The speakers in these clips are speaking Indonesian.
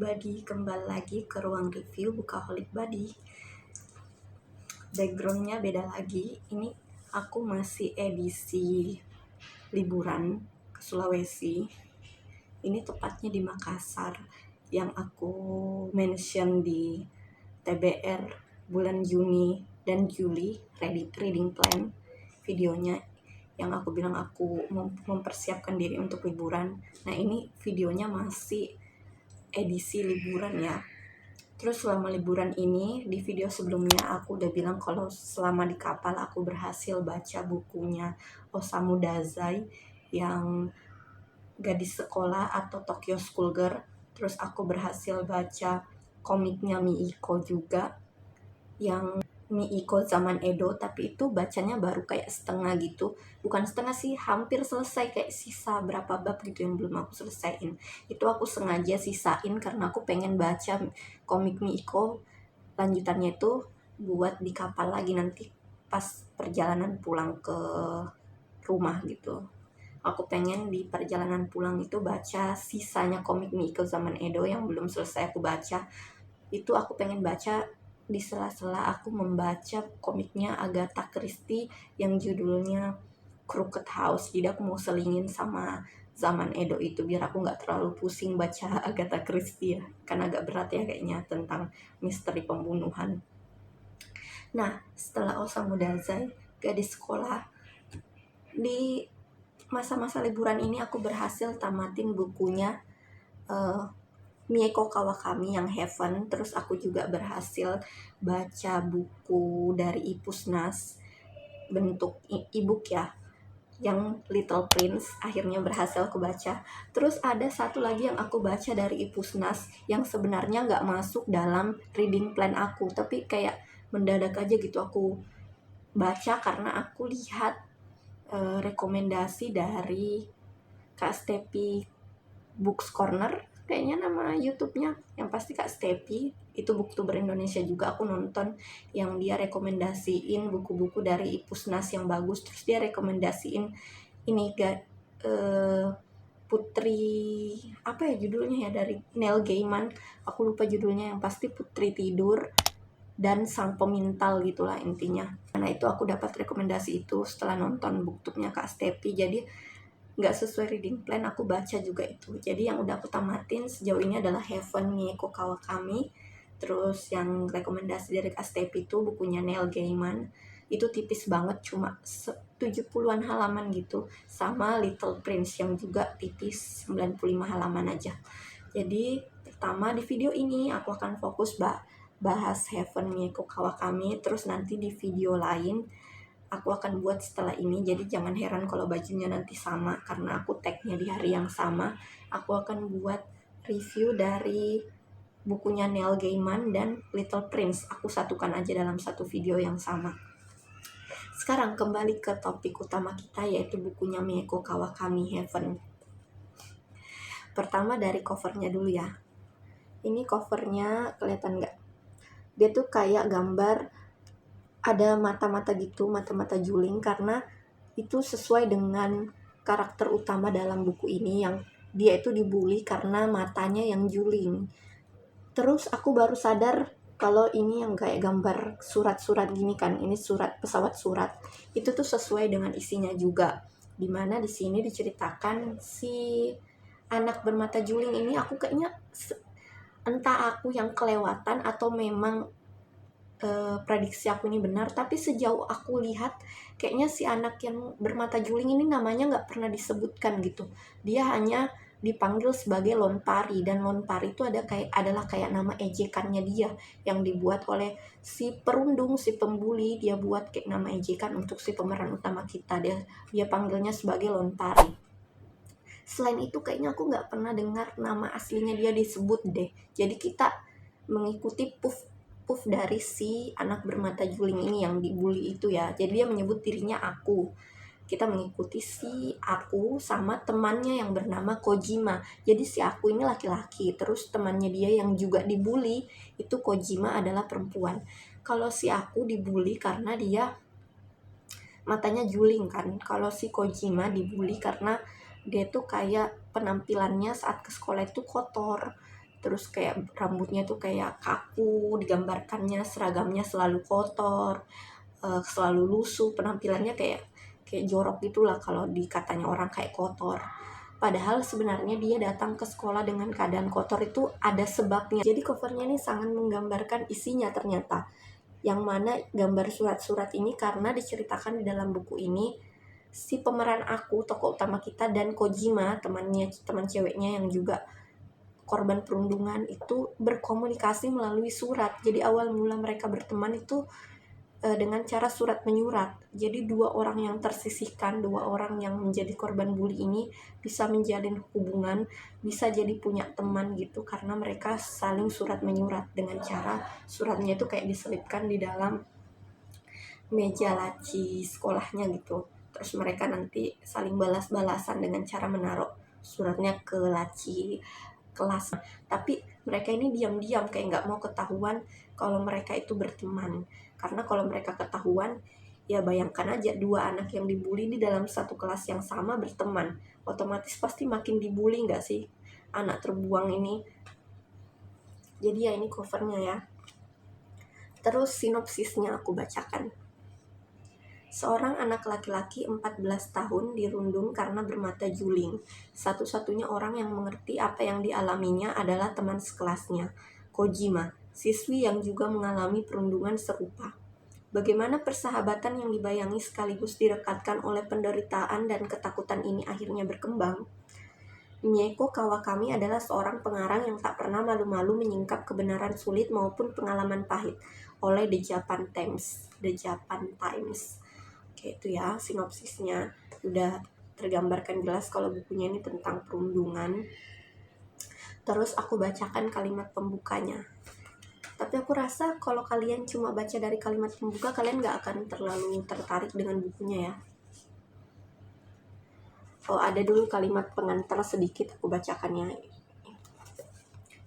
Body, kembali lagi ke ruang review Bukaholic Body. Backgroundnya beda lagi. Ini aku masih edisi liburan ke Sulawesi. Ini tepatnya di Makassar yang aku mention di TBR bulan Juni dan Juli reading plan videonya, yang aku bilang aku mempersiapkan diri untuk liburan. Nah, ini videonya masih edisi liburan ya. Terus selama liburan ini, di video sebelumnya aku udah bilang kalau selama di kapal aku berhasil baca bukunya Osamu Dazai yang Gadis Sekolah atau Tokyo Schoolgirl. Terus aku berhasil baca komiknya Miiko juga, yang Miiko Zaman Edo, tapi itu bacanya baru kayak setengah gitu. Bukan setengah sih, hampir selesai, kayak sisa berapa bab gitu yang belum aku selesaiin. Itu aku sengaja sisain karena aku pengen baca komik Miiko lanjutannya itu buat di kapal lagi nanti pas perjalanan pulang ke rumah gitu. Aku pengen di perjalanan pulang itu baca sisanya komik Miiko Zaman Edo yang belum selesai aku baca. Itu aku pengen baca di sela-sela aku membaca komiknya Agatha Christie yang judulnya Crooked House. Jadi aku mau selingin sama Zaman Edo itu biar aku nggak terlalu pusing baca Agatha Christie ya, kan agak berat ya kayaknya tentang misteri pembunuhan. Nah, setelah Osamu Dazai Gadis Sekolah, di masa-masa liburan ini aku berhasil tamatin bukunya Mieko Kawakami yang Heaven. Terus aku juga berhasil baca buku dari Ipusnas bentuk e-book ya, yang Little Prince, akhirnya berhasil aku baca. Terus ada satu lagi yang aku baca dari Ipusnas yang sebenarnya nggak masuk dalam reading plan aku, tapi kayak mendadak aja gitu aku baca karena aku lihat rekomendasi dari Kak Stepi Books Corner, kayaknya nama YouTube-nya, yang pasti Kak Stepi, itu booktuber Indonesia juga. Aku nonton yang dia rekomendasiin buku-buku dari Ipusnas yang bagus. Terus dia rekomendasiin ini Putri apa ya judulnya ya, dari Neil Gaiman, aku lupa judulnya, yang pasti Putri Tidur dan Sang Pemintal gitulah intinya. Nah, itu aku dapat rekomendasi itu setelah nonton booktube-nya Kak Stepi. Jadi nggak sesuai reading plan, aku baca juga itu. Jadi yang udah aku tamatin sejauh ini adalah Heaven Mieko Kawakami. Terus yang rekomendasi dari Kak Stepi itu bukunya Neil Gaiman, itu tipis banget, cuma 70-an halaman gitu. Sama Little Prince yang juga tipis, 95 halaman aja. Jadi pertama di video ini aku akan fokus bahas Heaven Mieko Kawakami. Terus nanti di video lain aku akan buat setelah ini. Jadi jangan heran kalau bajunya nanti sama, karena aku tag-nya di hari yang sama. Aku akan buat review dari bukunya Neil Gaiman dan Little Prince. Aku satukan aja dalam satu video yang sama. Sekarang kembali ke topik utama kita, yaitu bukunya Mieko Kawakami Heaven. Pertama dari covernya dulu ya. Ini covernya kelihatan nggak? Dia tuh kayak gambar ada mata-mata gitu, mata-mata juling, karena itu sesuai dengan karakter utama dalam buku ini yang dia itu dibully karena matanya yang juling. Terus aku baru sadar kalau ini yang kayak gambar surat-surat gini kan, ini surat, pesawat surat. Itu tuh sesuai dengan isinya juga. Dimana di sini diceritakan si anak bermata juling ini, aku kayaknya entah aku yang kelewatan atau memang prediksi aku ini benar, tapi sejauh aku lihat kayaknya si anak yang bermata juling ini namanya nggak pernah disebutkan gitu. Dia hanya dipanggil sebagai Lonpari, dan Lonpari itu adalah kayak nama ejekannya dia yang dibuat oleh si perundung, si pembuli. Dia buat kayak nama ejekan untuk si pemeran utama kita, dia panggilnya sebagai Lonpari. Selain itu kayaknya aku nggak pernah dengar nama aslinya dia disebut deh. Jadi kita mengikuti puff dari si anak bermata juling ini yang dibully itu ya. Jadi dia menyebut dirinya aku. Kita mengikuti si aku sama temannya yang bernama Kojima. Jadi si aku ini laki-laki, terus temannya dia yang juga dibully itu Kojima adalah perempuan. Kalau si aku dibully karena dia matanya juling kan. Kalau si Kojima dibully karena dia tuh kayak penampilannya saat ke sekolah itu kotor. terus kayak rambutnya tuh kayak kaku, digambarkannya seragamnya selalu kotor, selalu lusuh, penampilannya kayak kayak jorok gitulah kalau dikatanya orang kayak kotor. Padahal sebenarnya dia datang ke sekolah dengan keadaan kotor itu ada sebabnya. Jadi covernya ini sangat menggambarkan isinya ternyata. Yang mana gambar surat-surat ini karena diceritakan di dalam buku ini si pemeran aku, tokoh utama kita, dan Kojima, teman ceweknya yang juga korban perundungan itu berkomunikasi melalui surat. Jadi awal mula mereka berteman itu dengan cara surat menyurat. Jadi dua orang yang tersisihkan, dua orang yang menjadi korban bully ini bisa menjalin hubungan, bisa jadi punya teman gitu karena mereka saling surat menyurat dengan cara suratnya itu kayak diselipkan di dalam meja laci sekolahnya gitu. Terus mereka nanti saling balas-balasan dengan cara menaruh suratnya ke laci kelas. Tapi mereka ini diam-diam kayak nggak mau ketahuan kalau mereka itu berteman. Karena kalau mereka ketahuan, ya bayangkan aja dua anak yang dibully di dalam satu kelas yang sama berteman. Otomatis pasti makin dibully nggak sih anak terbuang ini. Jadi ya ini covernya ya. Terus sinopsisnya aku bacakan. Seorang anak laki-laki 14 tahun dirundung karena bermata juling. Satu-satunya orang yang mengerti apa yang dialaminya adalah teman sekelasnya, Kojima, siswi yang juga mengalami perundungan serupa. Bagaimana persahabatan yang dibayangi sekaligus direkatkan oleh penderitaan dan ketakutan ini akhirnya berkembang? Mieko Kawakami adalah seorang pengarang yang tak pernah malu-malu menyingkap kebenaran sulit maupun pengalaman pahit oleh The Japan Times. Kayak itu ya sinopsisnya, udah tergambarkan jelas kalau bukunya ini tentang perundungan. Terus aku bacakan kalimat pembukanya. Tapi aku rasa kalau kalian cuma baca dari kalimat pembuka, kalian gak akan terlalu tertarik dengan bukunya ya. Oh, ada dulu kalimat pengantar sedikit, aku bacakannya.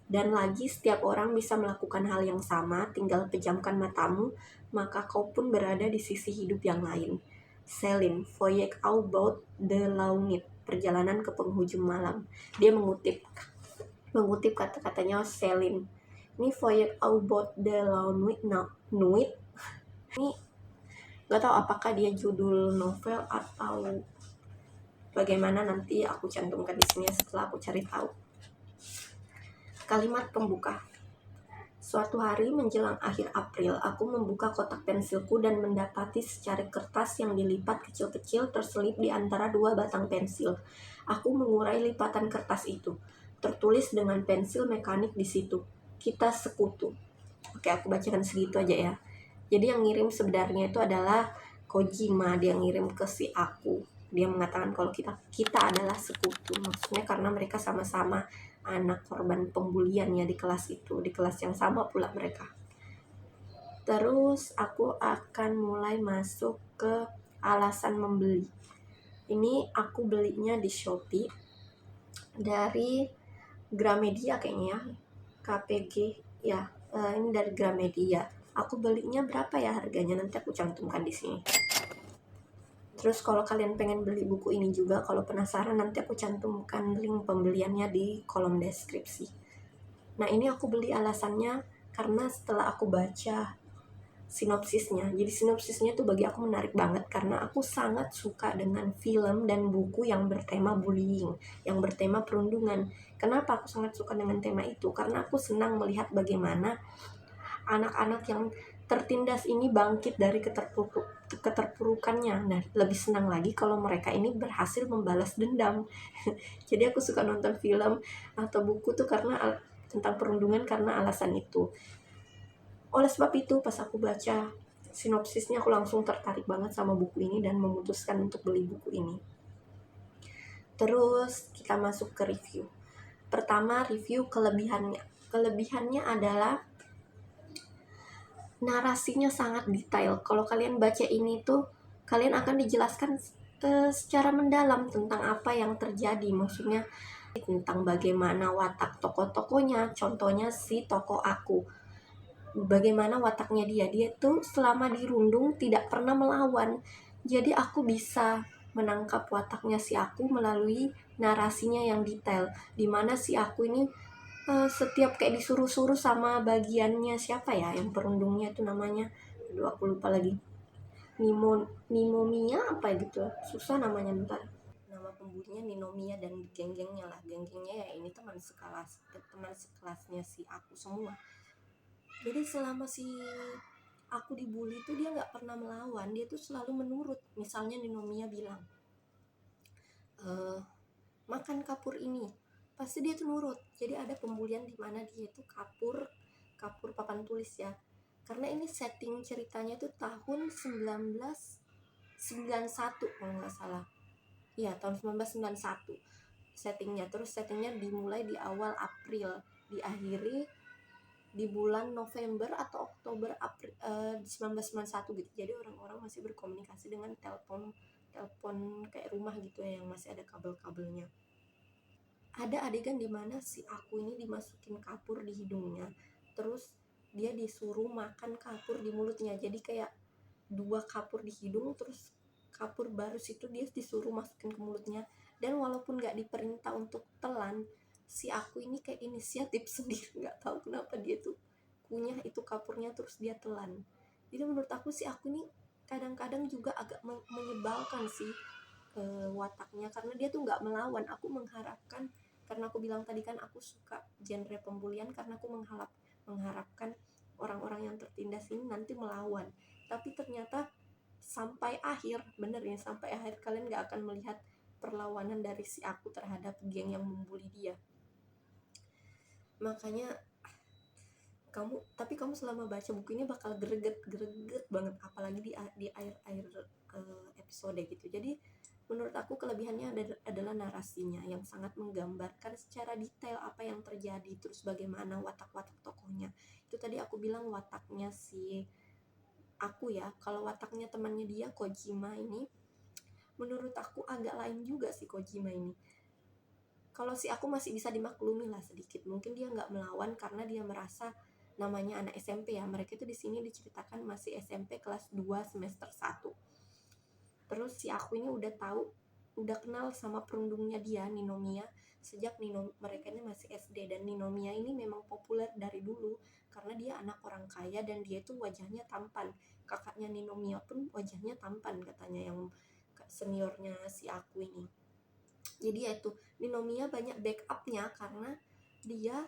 Dan lagi, setiap orang bisa melakukan hal yang sama, tinggal pejamkan matamu, maka kau pun berada di sisi hidup yang lain. Celine, Voyage About the Launit, perjalanan ke penghujung malam. Dia mengutip kata-katanya Celine. Ini Voyage About the Launit, Nuit. Ini gak tahu apakah dia judul novel atau bagaimana, nanti aku cantumkan di sini setelah aku cari tahu. Kalimat pembuka. Suatu hari menjelang akhir April, aku membuka kotak pensilku dan mendapati secari kertas yang dilipat kecil-kecil terselip di antara dua batang pensil. Aku mengurai lipatan kertas itu. Tertulis dengan pensil mekanik di situ. Kita sekutu. Oke, aku bacakan segitu aja ya. Jadi yang ngirim sebenarnya itu adalah Kojima. Dia ngirim ke si aku. Dia mengatakan kalau kita adalah sekutu. Maksudnya karena mereka sama-sama anak korban pembulian ya di kelas itu, di kelas yang sama pula mereka. Terus aku akan mulai masuk ke alasan membeli. Ini aku belinya di Shopee dari Gramedia kayaknya ya, KPG ya, ini dari Gramedia. Aku belinya berapa ya harganya, nanti aku cantumkan di sini. Terus kalau kalian pengen beli buku ini juga, kalau penasaran nanti aku cantumkan link pembeliannya di kolom deskripsi. Nah ini aku beli alasannya karena setelah aku baca sinopsisnya. Jadi sinopsisnya tuh bagi aku menarik banget karena aku sangat suka dengan film dan buku yang bertema bullying, yang bertema perundungan. Kenapa aku sangat suka dengan tema itu? Karena aku senang melihat bagaimana anak-anak yang tertindas ini bangkit dari keterpurukannya. Nah, lebih senang lagi kalau mereka ini berhasil membalas dendam. Jadi aku suka nonton film atau buku tuh karena tentang perundungan karena alasan itu. Oleh sebab itu, pas aku baca sinopsisnya, aku langsung tertarik banget sama buku ini dan memutuskan untuk beli buku ini. Terus kita masuk ke review. Pertama, review kelebihannya. Kelebihannya adalah narasinya sangat detail. Kalau kalian baca ini tuh, kalian akan dijelaskan secara mendalam tentang apa yang terjadi. Maksudnya tentang bagaimana watak tokoh-tokohnya. Contohnya si tokoh aku. Bagaimana wataknya dia tuh selama dirundung tidak pernah melawan. Jadi aku bisa menangkap wataknya si aku melalui narasinya yang detail. Dimana si aku ini Setiap kayak disuruh-suruh sama bagiannya siapa ya yang perundungnya itu namanya, aduh aku lupa lagi, Ninomiya apa gitu, susah namanya, bentar. Nama pembunuhnya Ninomiya dan geng-gengnya lah, geng-gengnya ya ini teman sekelasnya si aku semua. Jadi selama si aku dibully tuh dia nggak pernah melawan, dia tuh selalu menurut. Misalnya Ninomiya bilang, makan kapur ini, pasti dia tuh nurut. Jadi ada pembulian di mana dia tuh kapur papan tulis ya, karena ini setting ceritanya tuh tahun 1991 kalau nggak salah. Iya, tahun 1991 settingnya. Terus settingnya dimulai di awal April, diakhiri di bulan November atau Oktober April 1991 gitu. Jadi orang-orang masih berkomunikasi dengan telepon kayak rumah gitu ya, yang masih ada kabel-kabelnya. Ada adegan dimana si aku ini dimasukin kapur di hidungnya, terus dia disuruh makan kapur di mulutnya. Jadi kayak 2 kapur di hidung, terus kapur baru situ dia disuruh masukin ke mulutnya. Dan walaupun nggak diperintah untuk telan, si aku ini kayak inisiatif sendiri, nggak tahu kenapa dia tuh kunyah itu kapurnya terus dia telan. Jadi menurut aku si aku ini kadang-kadang juga agak menyebalkan sih wataknya, karena dia tuh nggak melawan. Aku mengharapkan, karena aku bilang tadi kan aku suka genre pembulian, karena aku mengharapkan orang-orang yang tertindas ini nanti melawan. Tapi ternyata sampai akhir, bener ya, sampai akhir kalian gak akan melihat perlawanan dari si aku terhadap geng yang membuli dia. Makanya kamu selama baca buku ini bakal greget banget, apalagi di akhir episode gitu. Jadi menurut aku kelebihannya adalah narasinya yang sangat menggambarkan secara detail apa yang terjadi, terus bagaimana watak-watak tokohnya. Itu tadi aku bilang wataknya si aku ya. Kalau wataknya temannya dia, Kojima ini, menurut aku agak lain juga si Kojima ini. Kalau si aku masih bisa dimaklumi lah sedikit, mungkin dia nggak melawan karena dia merasa namanya anak SMP ya. Mereka itu di sini diceritakan masih SMP kelas 2 semester 1. Terus si aku ini udah kenal sama perundungnya dia, Ninomiya, sejak mereka ini masih SD. Dan Ninomiya ini memang populer dari dulu karena dia anak orang kaya dan dia itu wajahnya tampan. Kakaknya Ninomiya pun wajahnya tampan katanya, yang seniornya si aku ini. Jadi ya itu, Ninomiya banyak backupnya karena dia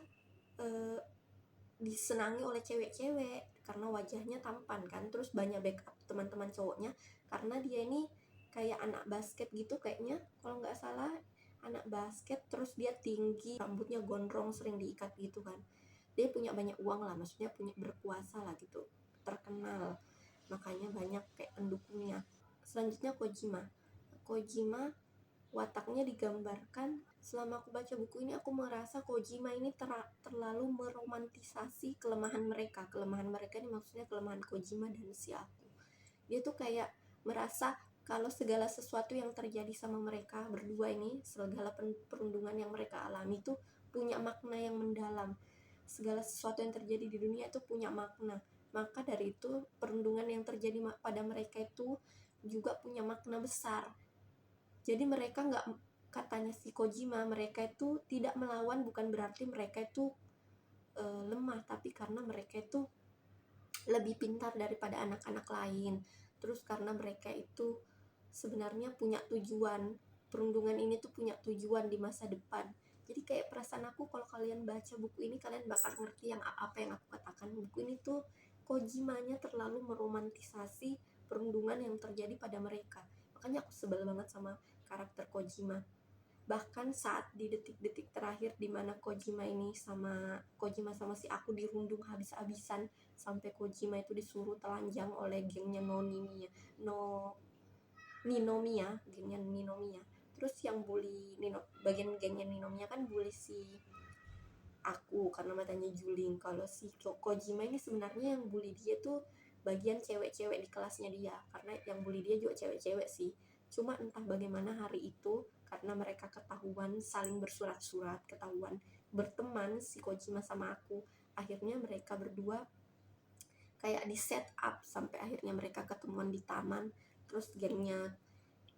disenangi oleh cewek-cewek karena wajahnya tampan kan. Terus banyak backup teman-teman cowoknya karena dia ini kayak anak basket gitu kayaknya, kalau nggak salah anak basket. Terus dia tinggi, rambutnya gondrong, sering diikat gitu kan. Dia punya banyak uang lah, maksudnya punya, berkuasa lah gitu, terkenal, makanya banyak kayak pendukungnya. Selanjutnya Kojima wataknya digambarkan. Selama aku baca buku ini, aku merasa Kojima ini terlalu meromantisasi kelemahan mereka. Kelemahan mereka ini maksudnya kelemahan Kojima dan si aku. Dia tuh kayak merasa kalau segala sesuatu yang terjadi sama mereka berdua ini, segala perundungan yang mereka alami itu punya makna yang mendalam. Segala sesuatu yang terjadi di dunia itu punya makna. Maka dari itu perundungan yang terjadi pada mereka itu juga punya makna besar. Jadi mereka nggak, katanya si Kojima, mereka itu tidak melawan bukan berarti mereka itu lemah, tapi karena mereka itu lebih pintar daripada anak-anak lain. Terus karena mereka itu sebenarnya punya tujuan, perundungan ini tuh punya tujuan di masa depan. Jadi kayak perasaan aku, kalau kalian baca buku ini kalian bakal ngerti apa yang aku katakan. Buku ini tuh Kojimanya terlalu meromantisasi perundungan yang terjadi pada mereka. Makanya aku sebel banget sama karakter Kojima. Bahkan saat di detik-detik terakhir di mana Kojima sama si aku dirundung habis-habisan, sampai Kojima itu disuruh telanjang oleh gengnya gengnya Ninomiya. Terus yang bully bagian gengnya Ninomiya kan bully si aku karena matanya juling. Kalau si Kojima ini sebenarnya yang bully dia tuh bagian cewek-cewek di kelasnya dia, karena yang bully dia juga cewek-cewek sih. Cuma entah bagaimana hari itu, karena mereka ketahuan saling bersurat-surat, ketahuan berteman si Kojima sama aku, akhirnya mereka berdua kayak di set up sampai akhirnya mereka ketemuan di taman. Terus gengnya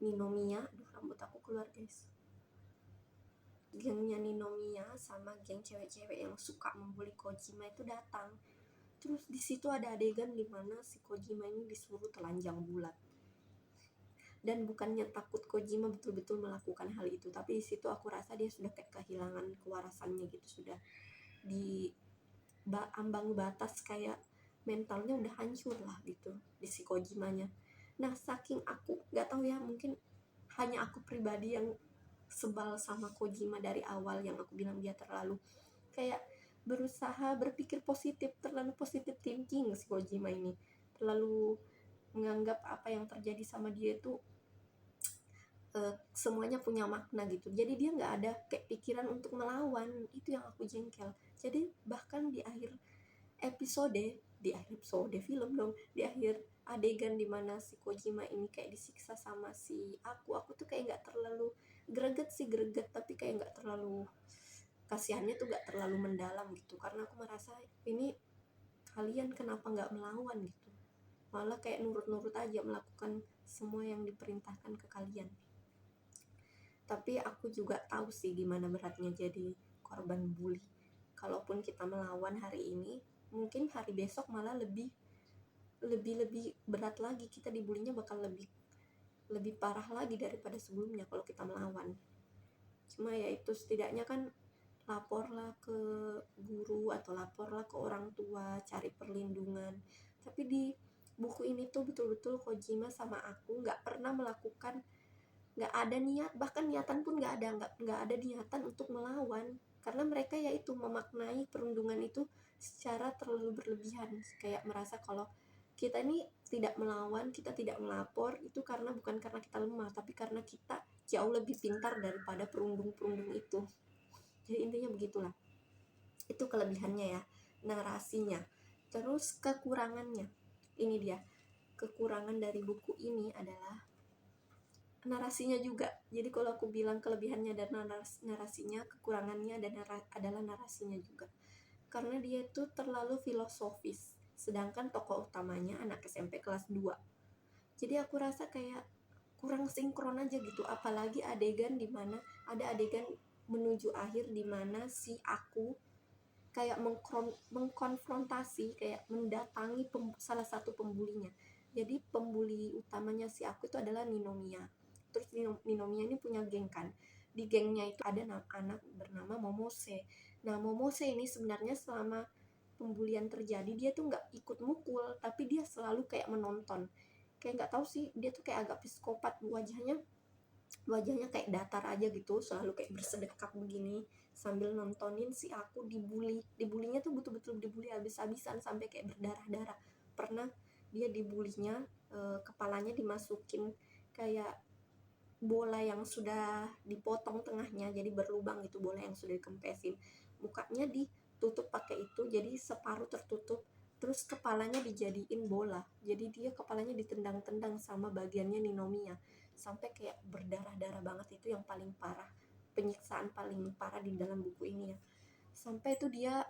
Ninomiya, aduh rambut aku keluar guys, gengnya Ninomiya sama geng cewek-cewek yang suka membuli Kojima itu datang. Terus di situ ada adegan dimana si Kojima ini disuruh telanjang bulat. Dan bukannya takut Kojima betul-betul melakukan hal itu, tapi di situ aku rasa dia sudah kayak kehilangan kewarasannya gitu, sudah di ambang batas, kayak mentalnya udah hancur lah gitu di si Kojimanya. Nah saking aku nggak tahu ya, mungkin hanya aku pribadi yang sebal sama Kojima dari awal, yang aku bilang dia terlalu kayak berusaha berpikir positif, terlalu positif thinking si Kojima ini, terlalu menganggap apa yang terjadi sama dia itu semuanya punya makna gitu. Jadi dia nggak ada kayak pikiran untuk melawan. Itu yang aku jengkel. Jadi bahkan di akhir episode film dong, di akhir adegan dimana si Kojima ini kayak disiksa sama si aku tuh kayak nggak terlalu greget, tapi kayak nggak terlalu, kasihannya tuh nggak terlalu mendalam gitu, karena aku merasa ini kalian kenapa nggak melawan gitu, malah kayak nurut-nurut aja melakukan semua yang diperintahkan ke kalian. Tapi aku juga tahu sih gimana beratnya jadi korban bully. Kalaupun kita melawan hari ini, mungkin hari besok malah lebih berat lagi, kita dibulinya bakal lebih parah lagi daripada sebelumnya kalau kita melawan. Cuma ya itu, setidaknya kan laporlah ke guru atau laporlah ke orang tua, cari perlindungan. Tapi di buku ini tuh betul-betul Kojima sama aku nggak pernah melakukan, nggak ada niat, bahkan niatan pun nggak ada niatan untuk melawan, karena mereka yaitu memaknai perundungan itu secara terlalu berlebihan, kayak merasa kalau kita ini tidak melawan, kita tidak melapor itu bukan karena kita lemah, tapi karena kita jauh lebih pintar daripada perundung-perundung itu. Jadi intinya begitulah, itu kelebihannya ya, narasinya. Terus kekurangannya, ini dia kekurangan dari buku ini adalah narasinya juga. Jadi kalau aku bilang kelebihannya dan narasinya, kekurangannya adalah narasinya juga. Karena dia itu terlalu filosofis, sedangkan tokoh utamanya anak SMP kelas 2. Jadi aku rasa kayak kurang sinkron aja gitu, apalagi adegan dimana ada adegan menuju akhir dimana si aku kayak mengkonfrontasi, kayak mendatangi salah satu pembulinya. Jadi pembuli utamanya si aku itu adalah Ninomiya. Terus Ninomiya ini punya geng kan. Di gengnya itu ada anak bernama Momose. Nah Momose ini sebenarnya selama pembulian terjadi dia tuh nggak ikut mukul, tapi dia selalu kayak menonton. Kayak nggak tahu sih, dia tuh kayak agak psikopat, wajahnya kayak datar aja gitu, selalu kayak bersedekap begini sambil nontonin si aku dibulinya tuh betul-betul dibully habis-habisan sampai kayak berdarah-darah. Pernah dia dibulinya, kepalanya dimasukin kayak bola yang sudah dipotong tengahnya jadi berlubang, itu bola yang sudah dikempesin, mukanya ditutup pakai itu jadi separuh tertutup, terus kepalanya dijadiin bola, jadi dia kepalanya ditendang-tendang sama bagiannya Ninomiya sampai kayak berdarah-darah banget. Itu yang paling parah, penyiksaan paling parah di dalam buku ini ya. Sampai itu dia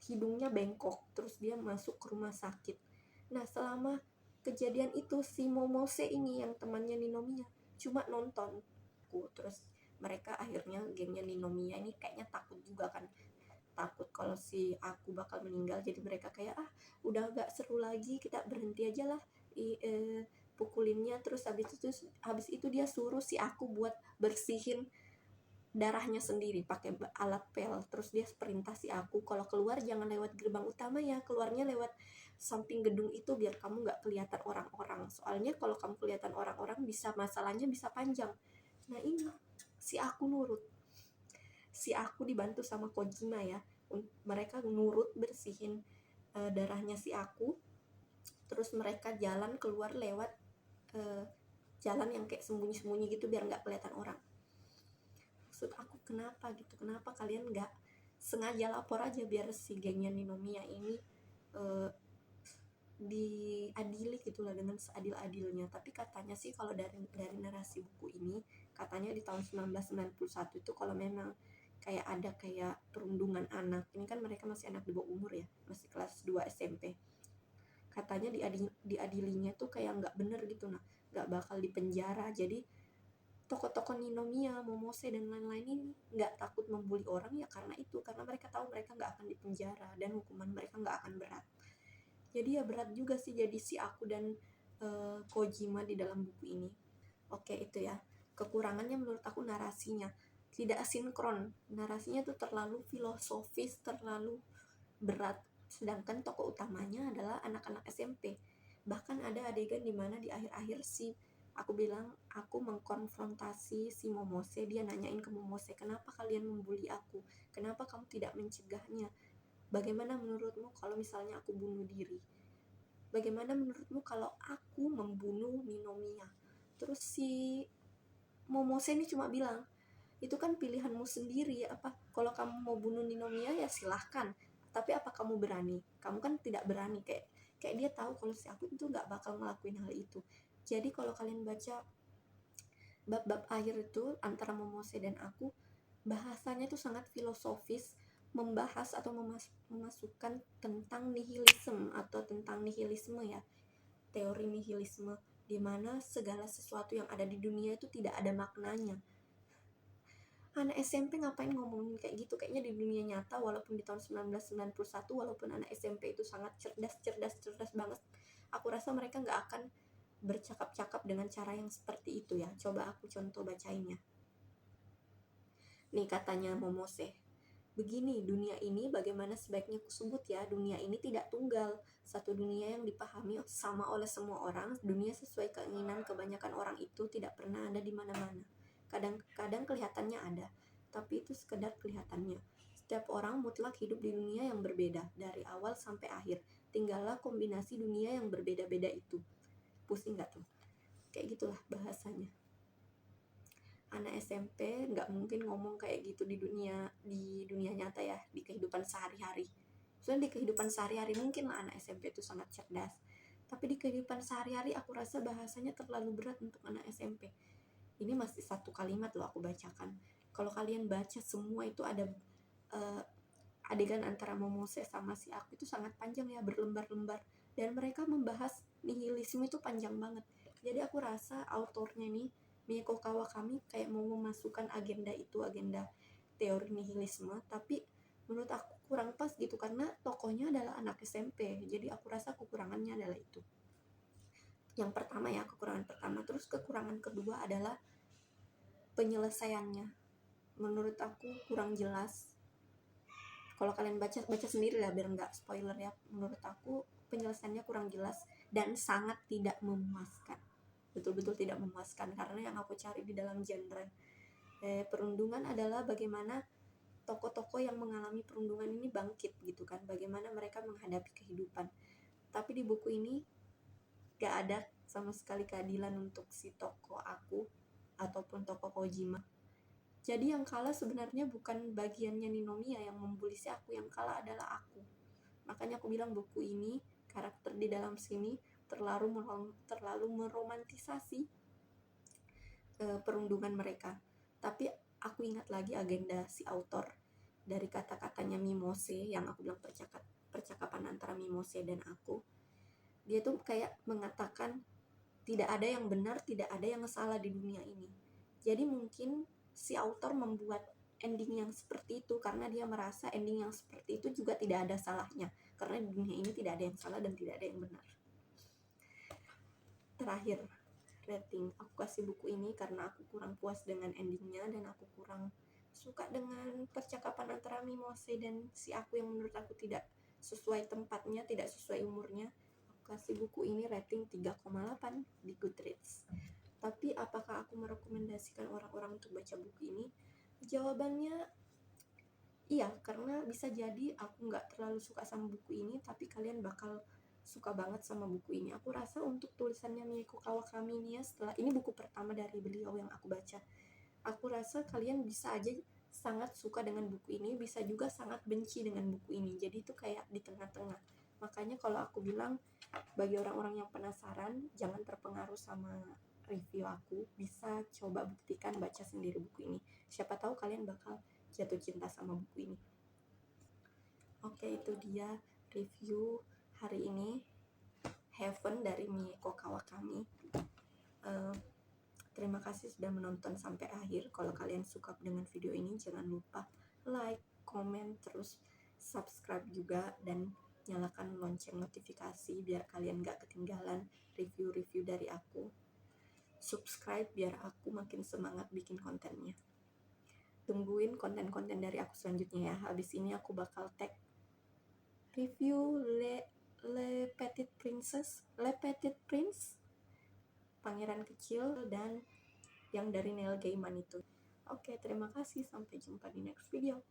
hidungnya bengkok, terus dia masuk ke rumah sakit. Nah selama kejadian itu si Momose ini yang temannya Ninomiya cuma nonton. Terus mereka akhirnya, gengnya Ninomiya ini kayaknya takut juga kan, takut kalau si aku bakal meninggal, jadi mereka kayak udah gak seru lagi, kita berhenti aja lah pukulinnya. Terus habis itu dia suruh si aku buat bersihin darahnya sendiri pakai alat pel. Terus dia perintah si aku kalau keluar jangan lewat gerbang utama ya, keluarnya lewat samping gedung itu biar kamu nggak kelihatan orang-orang, soalnya kalau kamu kelihatan orang-orang masalahnya bisa panjang. Nah ini si aku nurut, si aku dibantu sama Kojima ya, mereka nurut bersihin darahnya si aku. Terus mereka jalan keluar lewat jalan yang kayak sembunyi-sembunyi gitu biar nggak kelihatan orang. Maksud aku kenapa gitu, kenapa kalian nggak sengaja lapor aja biar si gengnya Ninomiya ini diadili gitulah dengan seadil-adilnya. Tapi katanya sih kalau dari narasi buku ini, katanya di tahun 1991 itu kalau memang kayak ada kayak perundungan anak, ini kan mereka masih anak di bawah umur ya, masih kelas 2 SMP, katanya diadilinya tuh kayak nggak bener gitu, nah nggak bakal dipenjara. Jadi tokoh-tokoh Ninomiya, Momose dan lain-lain ini nggak takut membuli orang ya karena itu, karena mereka tahu mereka nggak akan dipenjara dan hukuman mereka nggak akan berat. Jadi ya berat juga sih jadi si Aku dan Kojima di dalam buku ini. Oke, itu ya. Kekurangannya menurut aku narasinya tidak sinkron. Narasinya tuh terlalu filosofis, terlalu berat. Sedangkan tokoh utamanya adalah anak-anak SMP. Bahkan ada adegan dimana di akhir-akhir aku bilang aku mengkonfrontasi si Momose. Dia nanyain ke Momose, kenapa kalian membuli aku? Kenapa kamu tidak mencegahnya? Bagaimana menurutmu kalau misalnya aku bunuh diri? Bagaimana menurutmu kalau aku membunuh Ninomiya? Terus si Momose ini cuma bilang, itu kan pilihanmu sendiri. Apa kalau kamu mau bunuh Ninomiya ya silahkan, tapi apa kamu berani? Kamu kan tidak berani. Kayak dia tahu kalau si Aku itu nggak bakal ngelakuin hal itu. Jadi kalau kalian baca bab-bab akhir itu antara Momose dan Aku, bahasanya itu sangat filosofis, membahas atau memasukkan tentang nihilisme atau tentang nihilisme ya, teori nihilisme, di mana segala sesuatu yang ada di dunia itu tidak ada maknanya. Anak SMP ngapain ngomongin kayak gitu? Kayaknya di dunia nyata, walaupun di tahun 1991, walaupun anak SMP itu sangat cerdas banget, aku rasa mereka nggak akan bercakap-cakap dengan cara yang seperti itu ya. Coba aku contoh bacainnya. Nih katanya Momose, begini, dunia ini bagaimana sebaiknya kusebut ya, dunia ini tidak tunggal, satu dunia yang dipahami sama oleh semua orang. Dunia sesuai keinginan kebanyakan orang itu tidak pernah ada di mana-mana. Kadang-kadang kelihatannya ada, tapi itu sekedar kelihatannya. Setiap orang mutlak hidup di dunia yang berbeda, dari awal sampai akhir. Tinggallah kombinasi dunia yang berbeda-beda itu. Pusing gak tuh? Kayak gitulah bahasanya. Anak SMP nggak mungkin ngomong kayak gitu di dunia nyata ya, di kehidupan sehari-hari. Soalnya di kehidupan sehari-hari mungkin lah anak SMP itu sangat cerdas, tapi di kehidupan sehari-hari aku rasa bahasanya terlalu berat untuk anak SMP. Ini masih satu kalimat loh aku bacakan. Kalau kalian baca semua itu ada adegan antara Momose sama si Aku itu sangat panjang ya, berlembar-lembar, dan mereka membahas nihilisme itu panjang banget. Jadi aku rasa autornya nih Mieko Kawakami kayak mau memasukkan agenda itu, agenda teori nihilisme, tapi menurut aku kurang pas gitu karena tokohnya adalah anak SMP. Jadi aku rasa kekurangannya adalah itu. Yang pertama ya, kekurangan pertama. Terus kekurangan kedua adalah penyelesaiannya. Menurut aku kurang jelas. Kalau kalian baca sendiri lah biar nggak spoiler ya. Menurut aku penyelesaiannya kurang jelas dan sangat tidak memuaskan. Betul-betul tidak memuaskan, karena yang aku cari di dalam genre perundungan adalah bagaimana tokoh-tokoh yang mengalami perundungan ini bangkit gitu kan, bagaimana mereka menghadapi kehidupan. Tapi di buku ini gak ada sama sekali keadilan untuk si tokoh Aku ataupun tokoh Kojima. Jadi yang kalah sebenarnya bukan bagiannya Ninomiya yang membuli si Aku, yang kalah adalah Aku. Makanya aku bilang buku ini, karakter di dalam sini terlalu meromantisasi perundungan mereka. Tapi aku ingat lagi agenda si autor dari kata-katanya Mimose yang aku bilang percakapan antara Mimose dan Aku. Dia tuh kayak mengatakan tidak ada yang benar, tidak ada yang salah di dunia ini. Jadi mungkin si autor membuat ending yang seperti itu karena dia merasa ending yang seperti itu juga tidak ada salahnya, karena di dunia ini tidak ada yang salah dan tidak ada yang benar. Terakhir, rating. Aku kasih buku ini karena aku kurang puas dengan endingnya dan aku kurang suka dengan percakapan antara Mimose dan si Aku yang menurut aku tidak sesuai tempatnya, tidak sesuai umurnya. Aku kasih buku ini rating 3,8 di Goodreads. Tapi apakah aku merekomendasikan orang-orang untuk baca buku ini? Jawabannya iya, karena bisa jadi aku nggak terlalu suka sama buku ini, tapi kalian bakal suka banget sama buku ini. Aku rasa untuk tulisannya Mieko Kawakami ini ya, setelah ini buku pertama dari beliau yang aku baca, aku rasa kalian bisa aja sangat suka dengan buku ini, bisa juga sangat benci dengan buku ini. Jadi itu kayak di tengah-tengah. Makanya kalau aku bilang bagi orang-orang yang penasaran, jangan terpengaruh sama review aku, bisa coba buktikan baca sendiri buku ini. Siapa tahu kalian bakal jatuh cinta sama buku ini. Oke, itu dia review hari ini, Heaven dari Mieko Kawakami. Terima kasih sudah menonton sampai akhir. Kalau kalian suka dengan video ini, jangan lupa like, komen, terus subscribe juga, dan nyalakan lonceng notifikasi biar kalian gak ketinggalan review-review dari aku. Subscribe biar aku makin semangat bikin kontennya. Tungguin konten-konten dari aku selanjutnya ya. Habis ini aku bakal tag review Le Petit Prince, Pangeran Kecil, dan yang dari Neil Gaiman itu. Oke, terima kasih. Sampai jumpa di next video.